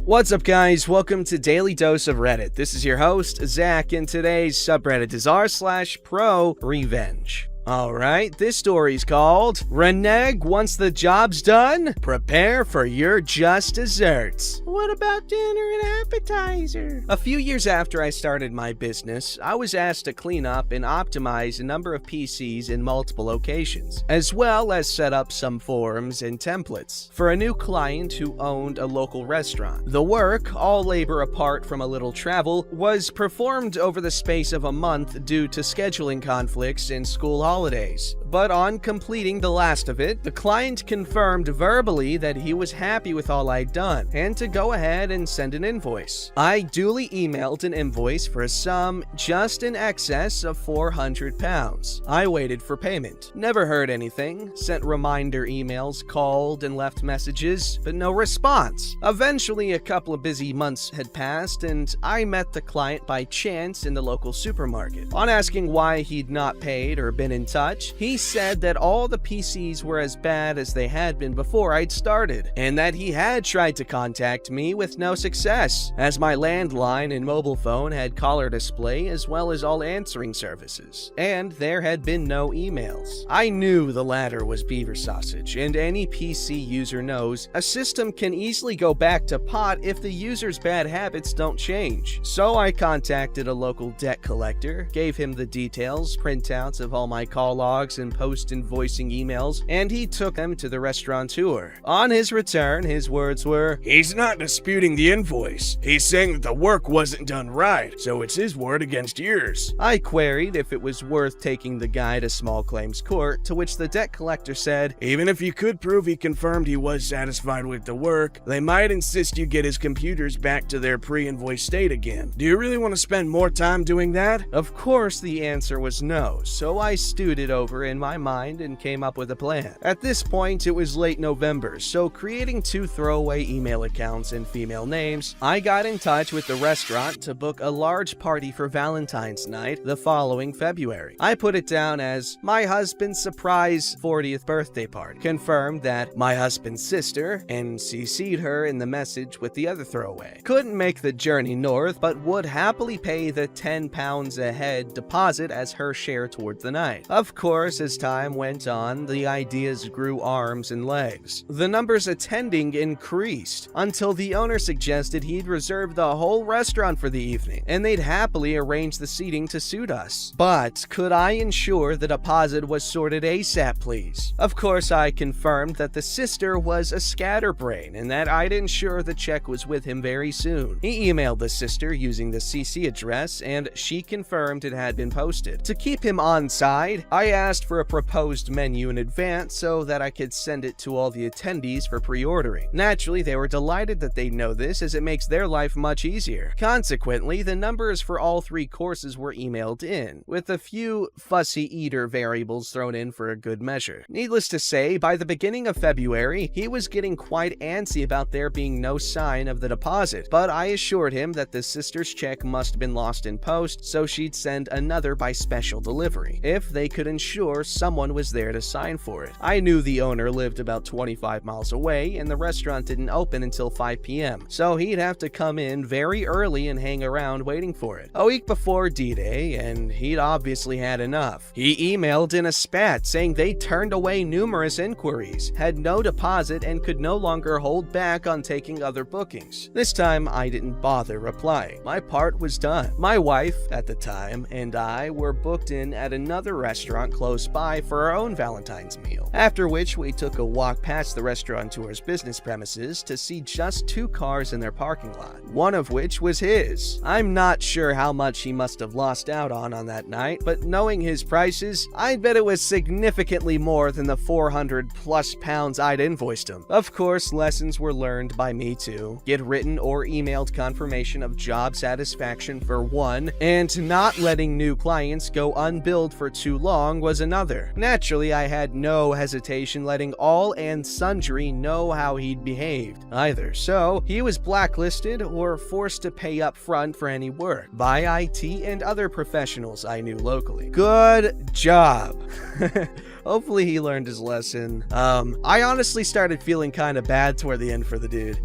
What's up, guys? Welcome to Daily Dose of Reddit. This is your host, Zach, and today's subreddit is r/ProRevenge. Alright, this story's called Reneg Once the Job's Done, Prepare for Your Just Desserts. What about dinner and appetizer? A few years after I started my business, I was asked to clean up and optimize a number of PCs in multiple locations, as well as set up some forms and templates for a new client who owned a local restaurant. The work, all labor apart from a little travel, was performed over the space of a month due to scheduling conflicts and school holidays. But on completing the last of it, the client confirmed verbally that he was happy with all I'd done and to go ahead and send an invoice. I duly emailed an invoice for a sum just in excess of £400. I waited for payment. Never heard anything, sent reminder emails, called and left messages, but no response. Eventually, a couple of busy months had passed and I met the client by chance in the local supermarket. On asking why he'd not paid or been in touch, he said that all the PCs were as bad as they had been before I'd started, and that he had tried to contact me with no success, as my landline and mobile phone had caller display as well as all answering services, and there had been no emails. I knew the latter was beaver sausage, and any PC user knows a system can easily go back to pot if the user's bad habits don't change. So I contacted a local debt collector, gave him the details, printouts of all my call logs and post-invoicing emails, and he took them to the restaurateur. On his return, his words were, "He's not disputing the invoice. He's saying that the work wasn't done right, so it's his word against yours." I queried if it was worth taking the guy to small claims court, to which the debt collector said, "Even if you could prove he confirmed he was satisfied with the work, they might insist you get his computers back to their pre-invoice state again. Do you really want to spend more time doing that?" Of course, the answer was no, so I stewed it over in my mind and came up with a plan. At this point, it was late November, so creating 2 throwaway email accounts and female names, I got in touch with the restaurant to book a large party for Valentine's night the following February. I put it down as my husband's surprise 40th birthday party, confirmed that my husband's sister, and CC'd her in the message with the other throwaway, couldn't make the journey north but would happily pay the £10 a head deposit as her share toward the night. Of course, as time went on, the ideas grew arms and legs. The numbers attending increased until the owner suggested he'd reserve the whole restaurant for the evening, and they'd happily arrange the seating to suit us. But could I ensure the deposit was sorted ASAP, please? Of course, I confirmed that the sister was a scatterbrain and that I'd ensure the check was with him very soon. He emailed the sister using the CC address, and she confirmed it had been posted. To keep him on side, I asked for a proposed menu in advance so that I could send it to all the attendees for pre-ordering. Naturally, they were delighted that they know this, as it makes their life much easier. Consequently, the numbers for all 3 courses were emailed in, with a few fussy eater variables thrown in for a good measure. Needless to say, by the beginning of February, he was getting quite antsy about there being no sign of the deposit, but I assured him that the sister's check must have been lost in post, so she'd send another by special delivery, if they could ensure someone was there to sign for it. I knew the owner lived about 25 miles away, and the restaurant didn't open until 5 p.m., so he'd have to come in very early and hang around waiting for it. A week before D-Day, and he'd obviously had enough. He emailed in a spat saying they turned away numerous inquiries, had no deposit, and could no longer hold back on taking other bookings. This time, I didn't bother replying. My part was done. My wife, at the time, and I were booked in at another restaurant close by for our own Valentine's meal, after which we took a walk past the restaurateur's business premises to see just 2 cars in their parking lot, one of which was his. I'm not sure how much he must have lost out on that night, but knowing his prices, I'd bet it was significantly more than the £400+ I'd invoiced him. Of course, lessons were learned by me too. Get written or emailed confirmation of job satisfaction for one, and not letting new clients go unbilled for too long was another. another. Naturally, I had no hesitation letting all and sundry know how he'd behaved either, so he was blacklisted or forced to pay up front for any work by IT and other professionals I knew locally. Good job. Hopefully he learned his lesson. I honestly started feeling kind of bad toward the end for the dude.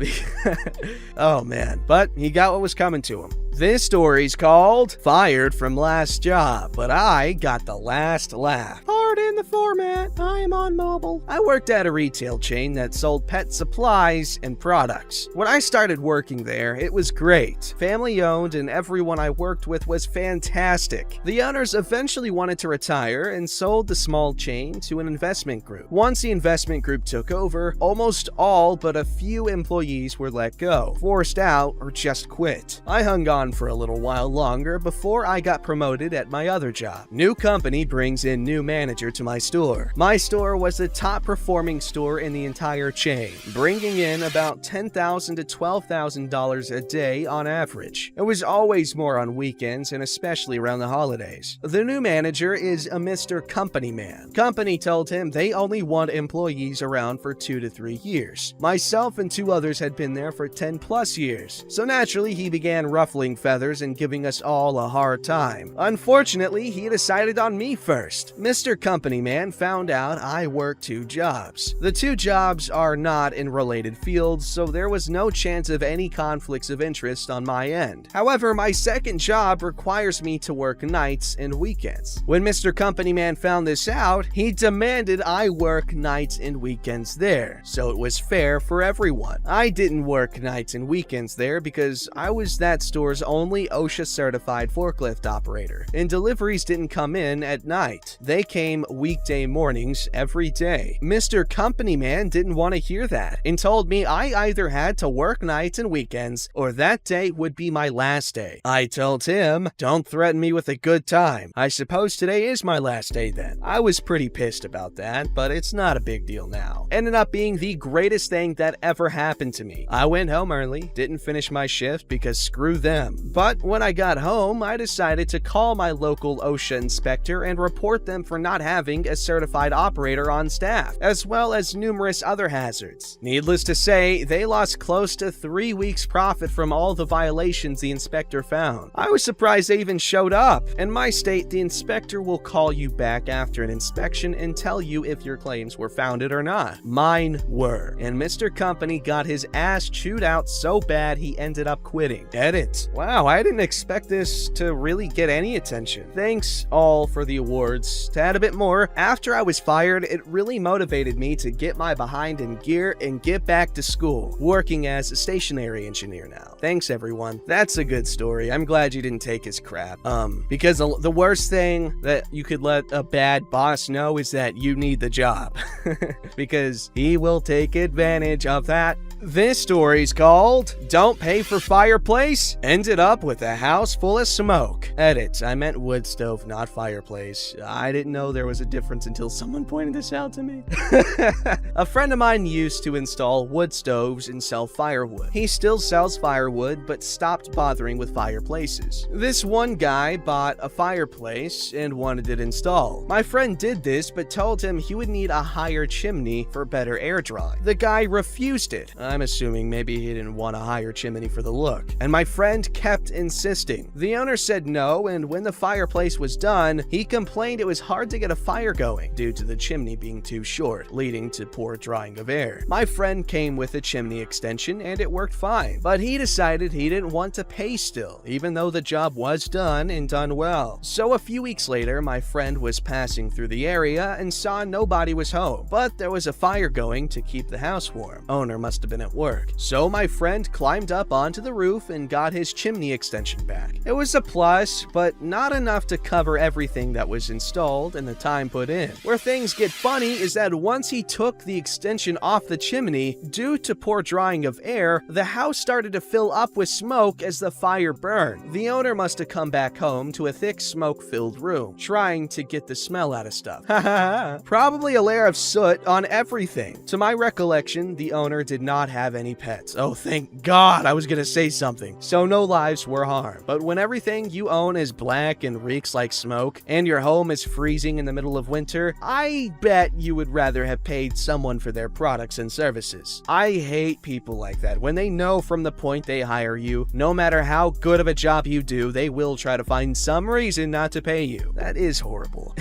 Oh man, but he got what was coming to him. This story's called Fired from Last Job, but I got the last laugh. Pardon the format, I am on mobile. I worked at a retail chain that sold pet supplies and products. When I started working there, it was great. Family owned and everyone I worked with was fantastic. The owners eventually wanted to retire and sold the small chain to an investment group. Once the investment group took over, almost all but a few employees were let go, forced out, or just quit. I hung on for a little while longer before I got promoted at my other job. New company brings in new manager to my store. My store was the top performing store in the entire chain, bringing in about $10,000 to $12,000 a day on average. It was always more on weekends and especially around the holidays. The new manager is a Mr. Company Man. Company told him they only want employees around for 2 to 3 years. Myself and 2 others had been there for 10 plus years, so naturally he began ruffling feathers and giving us all a hard time. Unfortunately, he decided on me first. Mr. Company Man found out I worked 2 jobs. The 2 jobs are not in related fields, so there was no chance of any conflicts of interest on my end. However, my second job requires me to work nights and weekends. When Mr. Company Man found this out, he demanded I work nights and weekends there, so it was fair for everyone. I didn't work nights and weekends there because I was that store's only OSHA certified forklift operator, and deliveries didn't come in at night. They came weekday mornings every day. Mr. Company Man didn't want to hear that and told me I either had to work nights and weekends or that day would be my last day. I told him, don't threaten me with a good time. I suppose today is my last day then. I was pretty pissed about that, but it's not a big deal now. Ended up being the greatest thing that ever happened to me. I went home early, didn't finish my shift because screw them. But when I got home, I decided to call my local OSHA inspector and report them for not having a certified operator on staff, as well as numerous other hazards. Needless to say, they lost close to 3 weeks' profit from all the violations the inspector found. I was surprised they even showed up. In my state, the inspector will call you back after an inspection and tell you if your claims were founded or not. Mine were, and Mr. Company got his ass chewed out so bad he ended up quitting. Edit. Wow, I didn't expect this to really get any attention. Thanks all for the awards. To add a bit more, after I was fired, it really motivated me to get my behind in gear and get back to school, working as a stationary engineer now. Thanks everyone. That's a good story. I'm glad you didn't take his crap. Because the worst thing that you could let a bad boss know is that you need the job. Because he will take advantage of that. This story's called Don't Pay for Fireplace, Ended Up with a House Full of Smoke. Edit, I meant wood stove, not fireplace. I didn't know there was a difference until someone pointed this out to me. A friend of mine used to install wood stoves and sell firewood. He still sells firewood, but stopped bothering with fireplaces. This one guy bought a fireplace and wanted it installed. My friend did this, but told him he would need a higher chimney for better air drawing. The guy refused it. I'm assuming maybe he didn't want a higher chimney for the look, and my friend kept insisting. The owner said no, and when the fireplace was done, he complained it was hard to get a fire going due to the chimney being too short, leading to poor drawing of air. My friend came with a chimney extension and it worked fine, but he decided he didn't want to pay still, even though the job was done and done well. So a few weeks later, my friend was passing through the area and saw nobody was home, but there was a fire going to keep the house warm. Owner must have been at work. So my friend climbed up onto the roof and got his chimney extension back. It was a plus, but not enough to cover everything that was installed and the time put in. Where things get funny is that once he took the extension off the chimney, due to poor drawing of air, the house started to fill up with smoke as the fire burned. The owner must have come back home to a thick smoke-filled room, trying to get the smell out of stuff. Probably a layer of soot on everything. To my recollection, the owner did not have any pets. Oh, thank God, I was gonna say something. So no lives were harmed. But when everything you own is black and reeks like smoke, and your home is freezing in the the middle of winter, I bet you would rather have paid someone for their products and services. I hate people like that. When they know from the point they hire you, no matter how good of a job you do, they will try to find some reason not to pay you. That is horrible.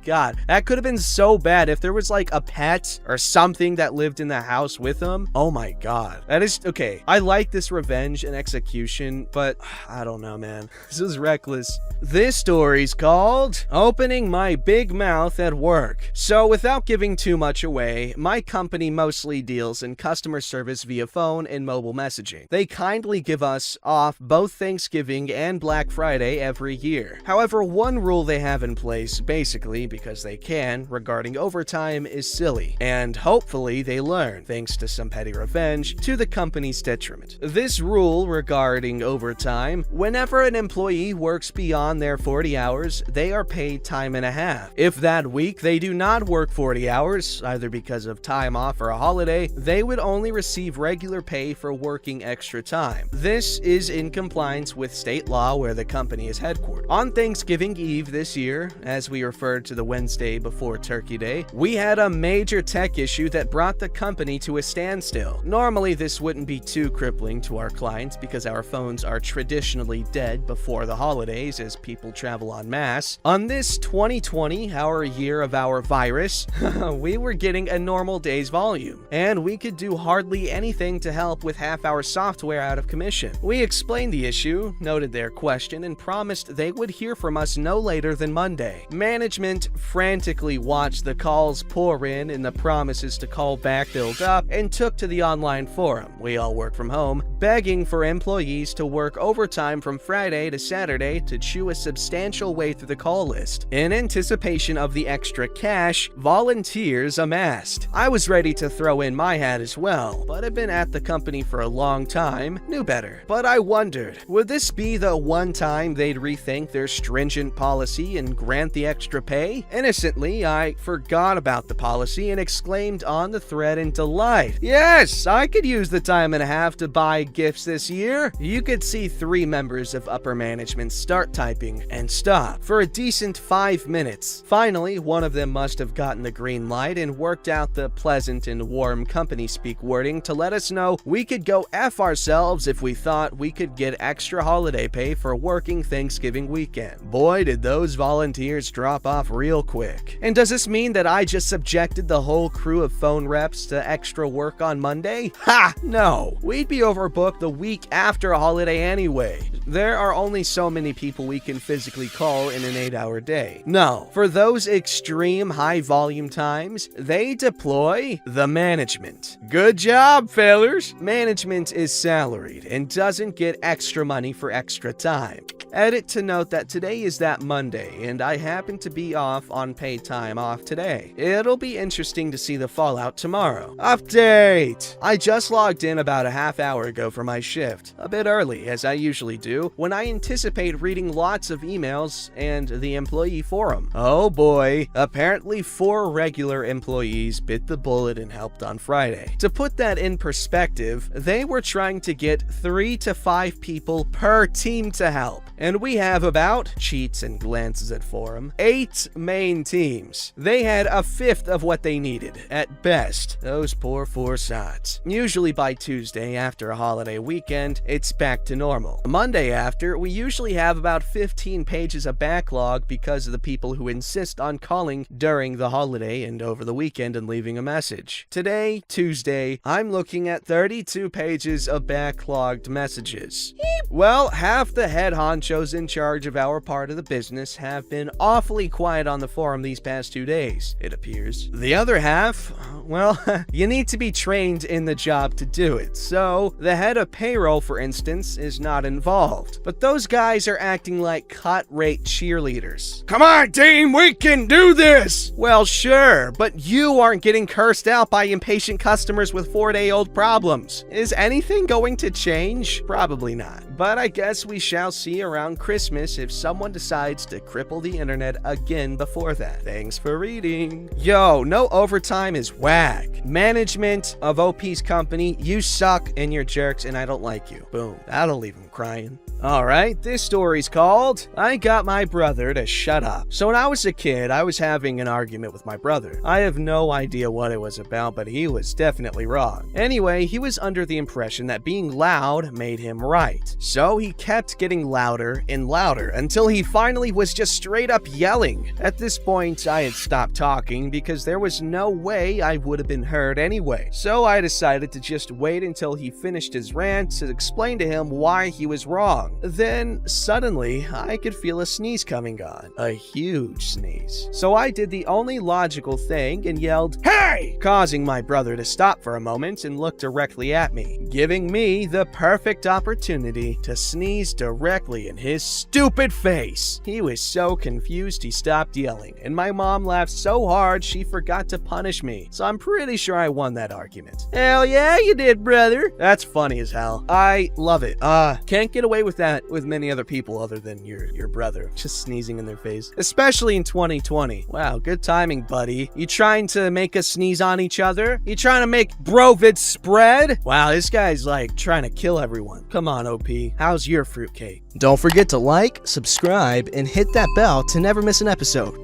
God, that could have been so bad if there was like a pet or something that lived in the house with them. Oh my God. That is, okay, I like this revenge and execution, but I don't know, man. This is reckless. This story's called Opening My Big Mouth at Work. So without giving too much away, my company mostly deals in customer service via phone and mobile messaging. They kindly give us off both Thanksgiving and Black Friday every year. However, one rule they have in place, basically because they can, regarding overtime is silly, and hopefully they learn, thanks to some petty revenge, to the company's detriment. This rule regarding overtime, whenever an employee works beyond their 40 hours, they are paid time and a half. If that week they do not work 40 hours, either because of time off or a holiday, they would only receive regular pay for working extra time. This is in compliance with state law where the company is headquartered. On Thanksgiving Eve this year, as we referred to the Wednesday before Turkey Day, we had a major tech issue that brought the company to a standstill. Normally, this wouldn't be too crippling to our clients because our phones are traditionally dead before the holidays as people travel en masse. On this 2020, our year of our virus, we were getting a normal day's volume, and we could do hardly anything to help with half our software out of commission. We explained the issue, noted their question, and promised they would hear from us no later than Monday. Management frantically watched the calls pour in and the promises to call back build up and took to the online forum, we all work from home, begging for employees to work overtime from Friday to Saturday to chew a substantial way through the call list. In anticipation of the extra cash, volunteers amassed. I was ready to throw in my hat as well, but had been at the company for a long time, knew better. But I wondered, would this be the one time they'd rethink their stringent policy and grant the extra pay? Innocently, I forgot about the policy and exclaimed on the thread in delight, "Yes, I could use the time and a half to buy gifts this year." You could see 3 members of upper management start typing and stop for a decent 5 minutes. Finally, one of them must have gotten the green light and worked out the pleasant and warm company speak wording to let us know we could go F ourselves if we thought we could get extra holiday pay for working Thanksgiving weekend. Boy, did those volunteers drop off real quick. And does this mean that I just subjected the whole crew of phone reps to extra work on Monday? Ha! No. We'd be overbooked the week after a holiday anyway. There are only so many people we can physically call in an 8-hour day. No. For those extreme high volume times, they deploy the management. Good job, fellers. Management is salaried and doesn't get extra money for extra time. Edit to note that today is that Monday, and I happen to be off on paid time off today. It'll be interesting to see the fallout tomorrow. Update! I just logged in about a half hour ago for my shift. A bit early, as I usually do, when I anticipate reading lots of emails and the employee forum. Oh boy, apparently 4 regular employees bit the bullet and helped on Friday. To put that in perspective, they were trying to get 3 to 5 people per team to help. And we have about, cheats and glances at forum, 8 main teams. They had a fifth of what they needed, at best. Those poor 4 sods. Usually by Tuesday after a holiday weekend, it's back to normal. Monday after, we usually have about 15 pages of backlog because of the people who insist on calling during the holiday and over the weekend and leaving a message. Today, Tuesday, I'm looking at 32 pages of backlogged messages. Well, half the head honchos in charge of our part of the business have been awfully quiet on the forum these past 2 days, it appears. The other half, well, you need to be trained in the job to do it. So, the head of payroll, for instance, is not involved. But those guys are acting like cut-rate cheerleaders. Come on, team, we can do this! Well, sure, but you aren't getting cursed out by impatient customers with 4-day-old problems. Is anything going to change? Probably not. But I guess we shall see around Christmas if someone decides to cripple the internet again before that. Thanks for reading. Yo, no overtime is whack. Management of OP's company, you suck and you're jerks and I don't like you. Boom. That'll leave him crying. Alright, this story's called I Got My Brother to Shut Up. So when I was a kid, I was having an argument with my brother. I have no idea what it was about, but he was definitely wrong. Anyway, he was under the impression that being loud made him right. So he kept getting louder and louder until he finally was just straight up yelling. At this point, I had stopped talking because there was no way I would have been heard anyway. So I decided to just wait until he finished his rant to explain to him why he was wrong. Then, suddenly, I could feel a sneeze coming on. A huge sneeze. So I did the only logical thing and yelled, "Hey!" causing my brother to stop for a moment and look directly at me, giving me the perfect opportunity to sneeze directly in his stupid face. He was so confused he stopped yelling, and my mom laughed so hard she forgot to punish me. So I'm pretty sure I won that argument. Hell yeah, you did, brother. That's funny as hell. I love it. Can't get away with that with many other people other than your brother just sneezing in their face, especially in 2020. Wow, good timing, buddy. You trying to make us sneeze on each other? You trying to make brovid spread? Wow, this guy's like trying to kill everyone. Come on, OP, how's your fruitcake? Don't forget to like, subscribe, and hit that bell to never miss an episode.